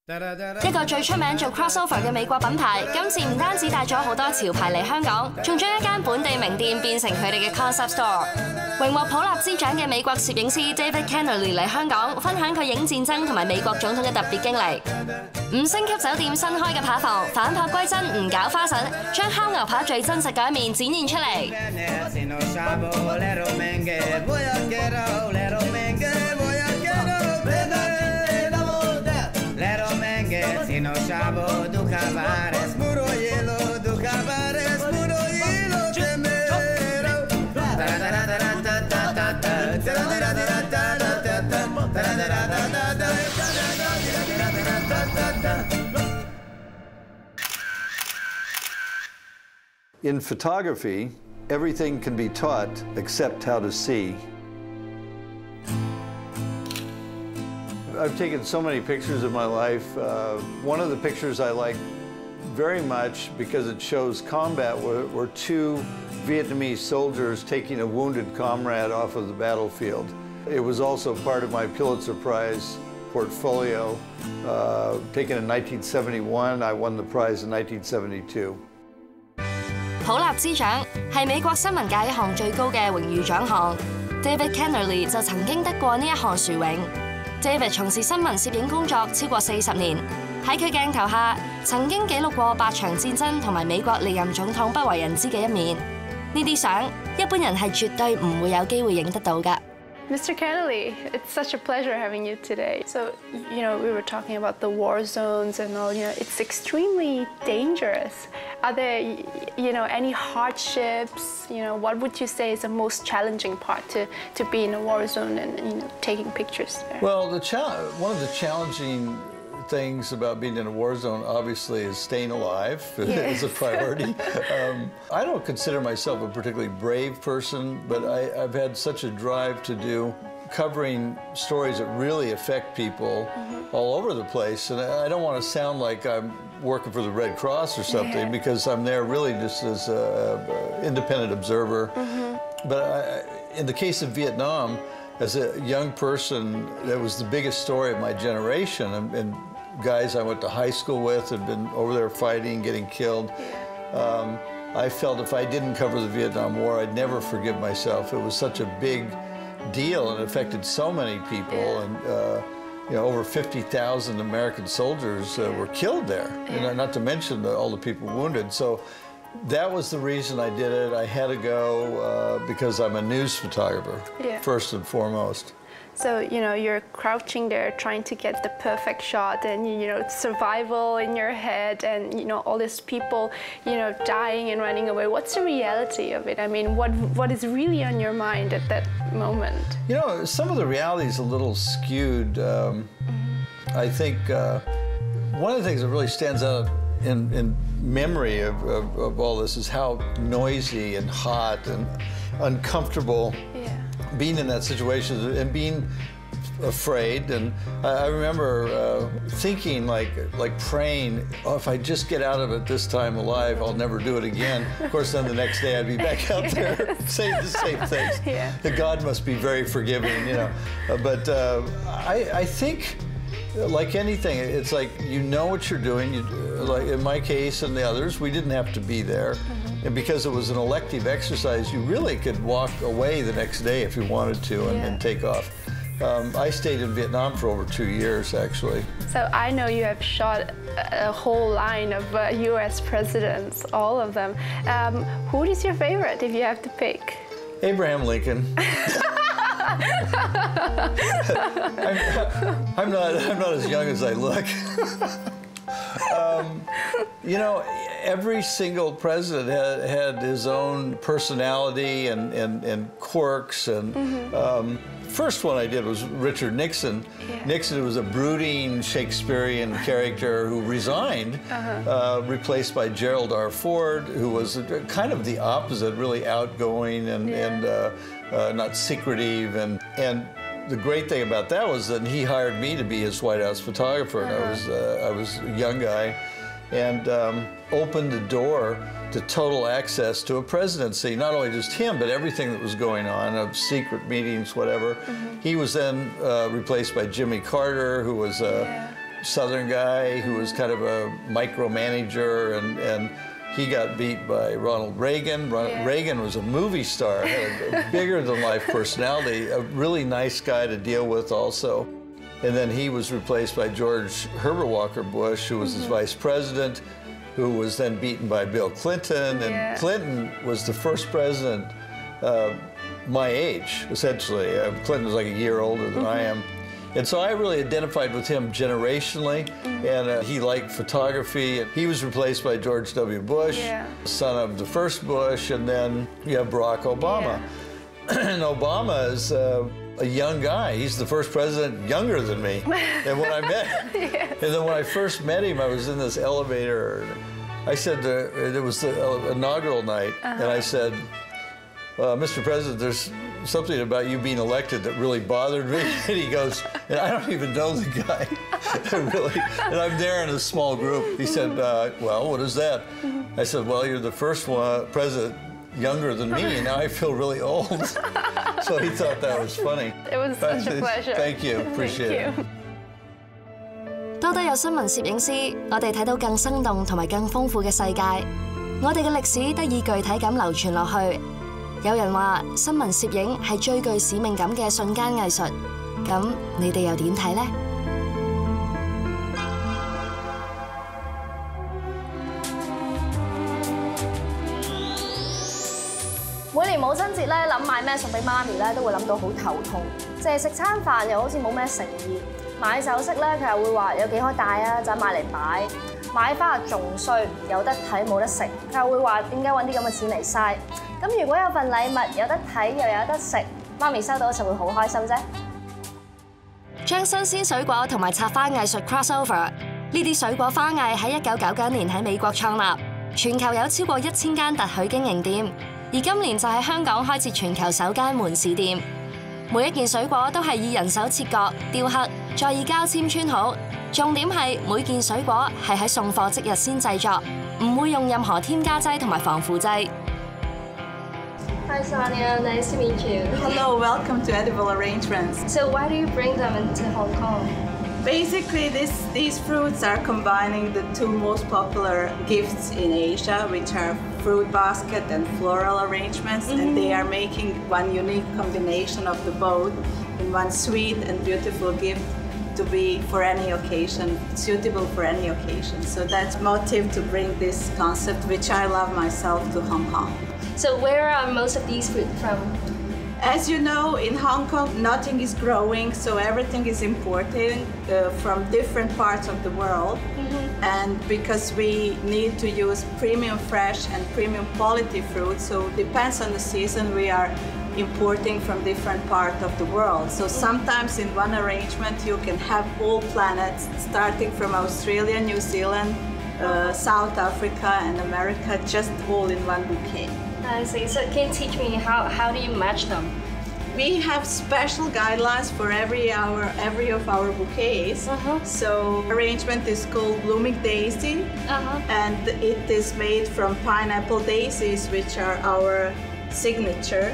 一個最出名做 crossover 嘅美國品牌，今次唔單止帶咗好多潮牌嚟香港，仲將一間本地名店變成佢哋嘅 concept store。榮獲普立茲獎嘅美國攝影師 David Kennerly 嚟香港，分享佢影戰爭同埋美國總統嘅特別經歷。5星級酒店新開嘅扒房，反璞歸真，唔搞花神，將烤牛扒最真實嘅一面展現出嚟。In photography, everything can be taught except how to see. I've taken so many pictures of my life. One of the pictures I like very much because it shows combat were two Vietnamese soldiers taking a wounded comrade off of the battlefield. It was also part of my Pulitzer Prize portfolio. Taken in 1971, I won the prize in 1972. 普立茲獎係美國新聞界一項最高嘅榮譽獎項。David Kennerly 就曾經得過呢一項殊榮。David 從事新聞攝影工作超過40年，喺佢鏡頭下曾經記錄過8場戰爭同埋美國歷任總統不為人知嘅一面。呢啲相一般人係絕對唔會有機會影得到㗎。Mr. Kennerly, it's such a pleasure having you today. So, we were talking about the war zones and all, it's extremely dangerous. Are there, any hardships? What would you say is the most challenging part to be in a war zone and, taking pictures there? Well, one of the challenging things about being in a war zone, obviously, is staying alive is a priority. I don't consider myself a particularly brave person, but I've had such a drive to do covering stories that really affect people all over the place. And I don't want to sound like I'm working for the Red Cross or something, because I'm there really just as an independent observer. But in the case of Vietnam, as a young person, that was the biggest story of my generation. And guys I went to high school with had been over there fighting, getting killed. I felt if I didn't cover the Vietnam War, I'd never forgive myself. It was such a big deal and it affected so many people. And over 50,000 American soldiers were killed there, and not to mention all the people wounded. So that was the reason I did it. I had to go because I'm a news photographer, first and foremost. So, you're crouching there trying to get the perfect shot and, survival in your head and, all these people, dying and running away. What's the reality of it? I mean, what is really on your mind at that moment? Some of the reality is a little skewed. I think one of the things that really stands out in memory of all this is how noisy and hot and uncomfortable being in that situation and being afraid. And I remember thinking, like praying, if I just get out of it this time alive, I'll never do it again. Of course, then the next day I'd be back out there saying the same things. That God must be very forgiving, But I think, like anything, it's like you know what you're doing. Like in my case and the others, we didn't have to be there. And because it was an elective exercise, you really could walk away the next day if you wanted to and take off. I stayed in Vietnam for over 2 years, actually. So I know you have shot a whole line of U.S. presidents, all of them. Who is your favorite, if you have to pick? Abraham Lincoln. I'm not as young as I look. Every single president had his own personality and quirks. And first one I did was Richard Nixon. Nixon was a brooding Shakespearean character who resigned, replaced by Gerald R. Ford, who was kind of the opposite, really outgoing and not secretive. And the great thing about that was that he hired me to be his White House photographer, and I was a young guy, and opened the door to total access to a presidency. Not only just him, but everything that was going on, of secret meetings, whatever. He was then replaced by Jimmy Carter, who was Southern guy who was kind of a micromanager, and he got beat by Ronald Reagan. Reagan was a movie star, had a bigger-than-life personality, a really nice guy to deal with also. And then he was replaced by George Herbert Walker Bush, who was his vice president, who was then beaten by Bill Clinton. And Clinton was the first president my age, essentially. Clinton was like a year older than I am. And so I really identified with him generationally, and he liked photography. He was replaced by George W. Bush, son of the first Bush, and then you have Barack Obama. And Obama is a young guy. He's the first president younger than me. And when I met, and then when I first met him, I was in this elevator. I said, it was the inaugural night, and I said, Mr. President, there's something about you being elected that really bothered me. And he goes, and I don't even know the guy, really. And I'm there in a small group. He said, well, what is that? I said, well, you're the first president younger than me, and now I feel really old. So he thought that was funny. It was such a pleasure. Thank you. Appreciate it. 多得有新聞攝影師，我哋睇到更生動同埋更豐富嘅世界。我哋嘅歷史得以具體咁流傳落去。有人話新聞攝影係最具使命感嘅瞬間藝術，咁你哋又點睇呢？每年母親節咧，諗買咩送俾媽咪咧，都會諗到好頭痛。淨係食餐飯又好似冇咩誠意。買首飾咧，佢又會話有幾可戴啊，就買嚟擺。買花啊仲衰，有得睇冇得食，佢又會話點解揾啲咁嘅錢嚟嘥？咁如果有份禮物有得睇又有得食，媽咪收到就會好開心啫。將新鮮水果同埋插花藝術 crossover， 呢啲水果花藝喺1999年喺美國創立，全球有超過1000間特許經營店，而今年就喺香港開設全球首間門市店。每一件水果都係以人手切割、雕刻，再以膠籤穿好。重點係每件水果係喺送貨即日先製作，唔會用任何添加劑同埋防腐劑。Hi Sonia, nice to meet you. Hello, welcome to Edible Arrangements. So why do you bring them into Hong Kong? Basically, these fruits are combining the two most popular gifts in Asia, which are fruit basket and floral arrangements, and they are making one unique combination of the both in one sweet and beautiful gift to be for any occasion, suitable for any occasion. So that's motive to bring this concept, which I love myself, to Hong Kong. So where are most of these fruit from? As you know, in Hong Kong, nothing is growing, so everything is imported from different parts of the world. And because we need to use premium fresh and premium quality fruit, so depends on the season, we are importing from different parts of the world. So sometimes in one arrangement, you can have all planets, starting from Australia, New Zealand, South Africa, and America, just all in one bouquet. I see. So can you teach me how do you match them? We have special guidelines for every of our bouquets. So arrangement is called Blooming Daisy, and it is made from pineapple daisies, which are our signature.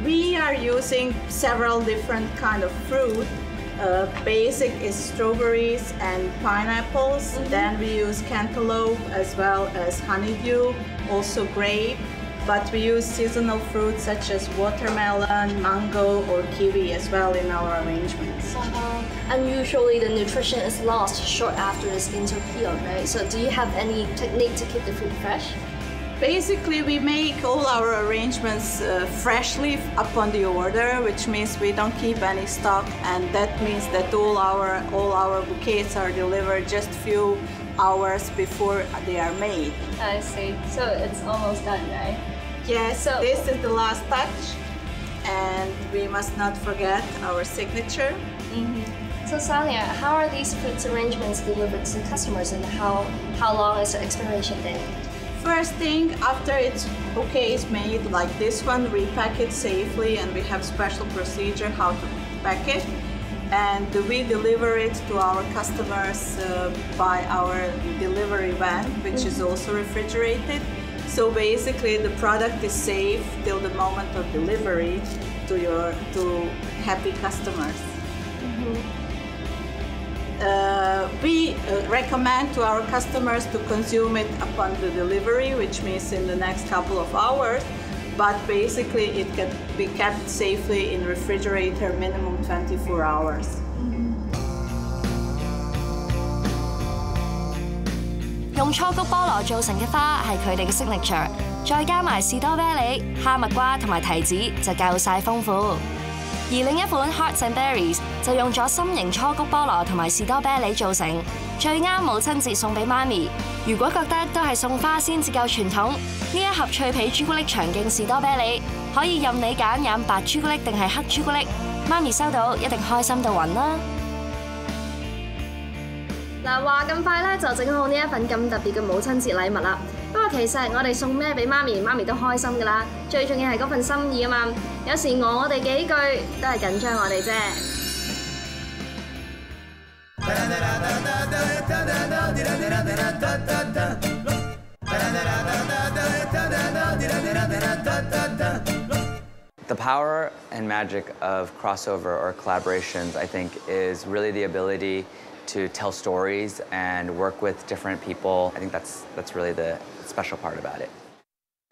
We are using several different kind of fruit. Basic is strawberries and pineapples. Then we use cantaloupe as well as honeydew, also grape. But we use seasonal fruits such as watermelon, mango, or kiwi as well in our arrangements. And usually the nutrition is lost short after it's been peeled, right? So do you have any technique to keep the fruit fresh? Basically, we make all our arrangements freshly upon the order, which means we don't keep any stock, and that means that all our bouquets are delivered just few hours before they are made. I see. So it's almost done, right? Yes, so this is the last touch, and we must not forget our signature. So Sonia, how are these fruit arrangements delivered to customers, and how long is the expiration date? First thing, after its bouquet is made, like this one, we pack it safely, and we have special procedure how to pack it. And we deliver it to our customers by our delivery van, which is also refrigerated. So basically, the product is safe till the moment of delivery to happy customers. we recommend to our customers to consume it upon the delivery, which means in the next couple of hours. But basically, it can be kept safely in refrigerator minimum 24 hours. 用初谷菠蘿做成嘅花係佢哋嘅 signature， 再加埋士多啤梨、哈密瓜同埋提子就夠晒豐富。而另一款 Hearts and Berries 就用咗心形初谷菠蘿同埋士多啤梨做成，最啱母親節送俾媽咪。如果覺得都係送花先至夠傳統，呢一盒脆皮朱古力長徑士多啤梨可以任你揀飲白朱古力定係黑朱古力，媽咪收到一定開心到暈啦！嗱，話咁快咧就整好呢一份咁特別嘅母親節禮物啦。不過其實我哋送咩俾媽咪，媽咪都開心噶啦。最重要係嗰份心意啊嘛。有時餓我哋幾句都係緊張我哋啫。The power and magic of crossover or collaborations, I think, is really the ability to tell stories and work with different people. I think that's really the special part about it.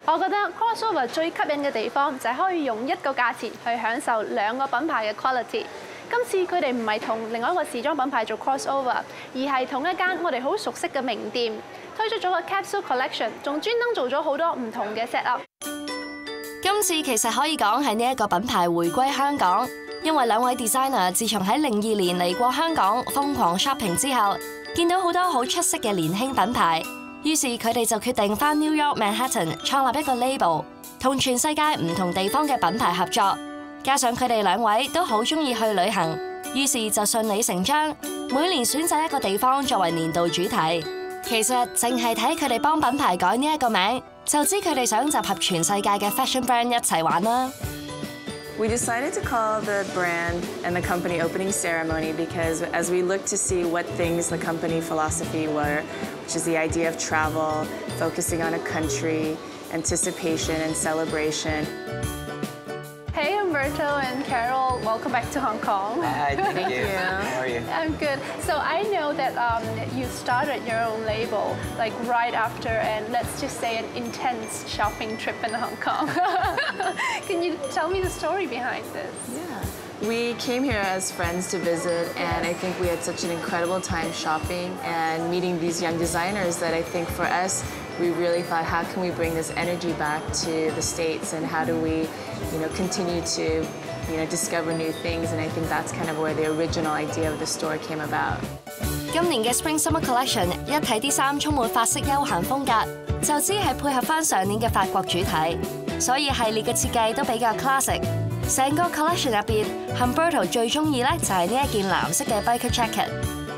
我覺得 crossover 最吸引嘅地方就係可以用一個價錢去享受兩個品牌嘅 quality。今次佢哋唔係同另外一個時裝品牌做 crossover， 而係同一間我哋好熟悉嘅名店推出咗個 capsule collection， 仲專登做咗好多唔同嘅 set up。今次其實可以講係呢一個品牌回歸香港。因為兩位 designer 自從喺02年嚟過香港瘋狂 shopping 之後，見到好多好出色嘅年輕品牌，於是佢哋就決定返 New York Manhattan 創立一個 label， 同全世界唔同地方嘅品牌合作。加上佢哋兩位都好鍾意去旅行，於是就順理成章，每年選擇一個地方作為年度主題。其實淨係睇佢哋幫品牌改呢一個名，就知佢哋想集合全世界嘅 fashion brand 一齊玩啦。We decided to call the brand and the company Opening Ceremony because as we looked to see what things the company philosophy were, which is the idea of travel, focusing on a country, anticipation and celebration. Hey Umberto and Carol, welcome back to Hong Kong. Hi, thank you. How are you? I'm good. So I know that you started your own label like right after, and let's just say an intense shopping trip in Hong Kong. Can you tell me the story behind this? Yeah. We came here as friends to visit, and I think we had such an incredible time shopping and meeting these young designers that I think for us, we really thought, how can we bring this energy back to the States, and how do we, continue to, discover new things? And I think that's kind of where the original idea of the store came about. 今年嘅 Spring Summer Collection 一睇啲衫充滿法式休閒風格，就知係配合翻上年嘅法國主題，所以系列嘅設計都比較 classic。成個 collection 入邊 ，Humberto 最中意咧就係呢一件藍色嘅 biker jacket。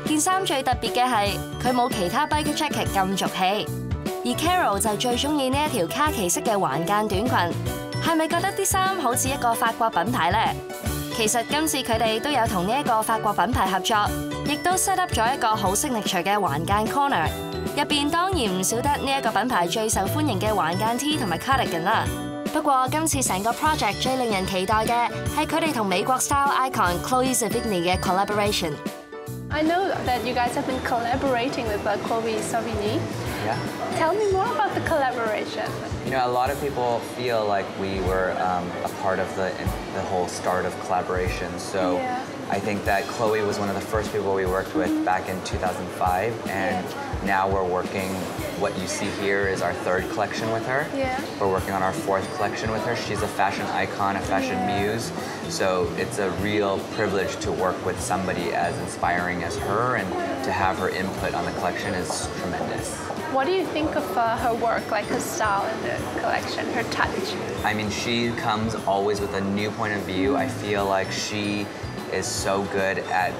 件衫最特別嘅係佢冇其他 biker jacket 咁俗氣，而 Carol 就最中意呢一條卡其色嘅橫間短裙。係咪覺得啲衫好似一個法國品牌呢？其實今次佢哋都有同呢一個法國品牌合作，亦都 set up 咗一個好 signature 嘅橫間 corner。入邊當然唔少得呢一個品牌最受歡迎嘅橫間 T 同埋 cardigan 啦。不過今次成個 project 最令人期待嘅係佢哋同美國 style icon Chloe Sevigny 嘅 collaboration。I know that you guys have been collaborating with Chloe Sevigny. Yeah. Tell me more about the collaboration. A lot of people feel like we were a part of the whole start of collaboration. So yeah. I think that Chloe was one of the first people we worked with back in 2005, and now we're working. What you see here is our third collection with her. Yeah. We're working on our fourth collection with her. She's a fashion icon, a fashion muse. So it's a real privilege to work with somebody as inspiring as her, and to have her input on the collection is tremendous. What do you think of her work, like her style in the collection, her touch? I mean, she comes always with a new point of view. I feel like she is so good at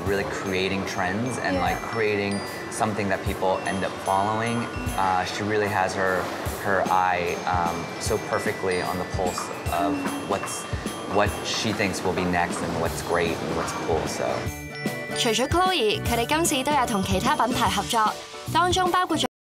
really creating trends and like creating something that people end up following. She really has her eye so perfectly on the pulse of what she thinks will be next and what's great and what's cool. So. 除咗 Chloe， 佢哋今次都有同其他品牌合作，當中包括咗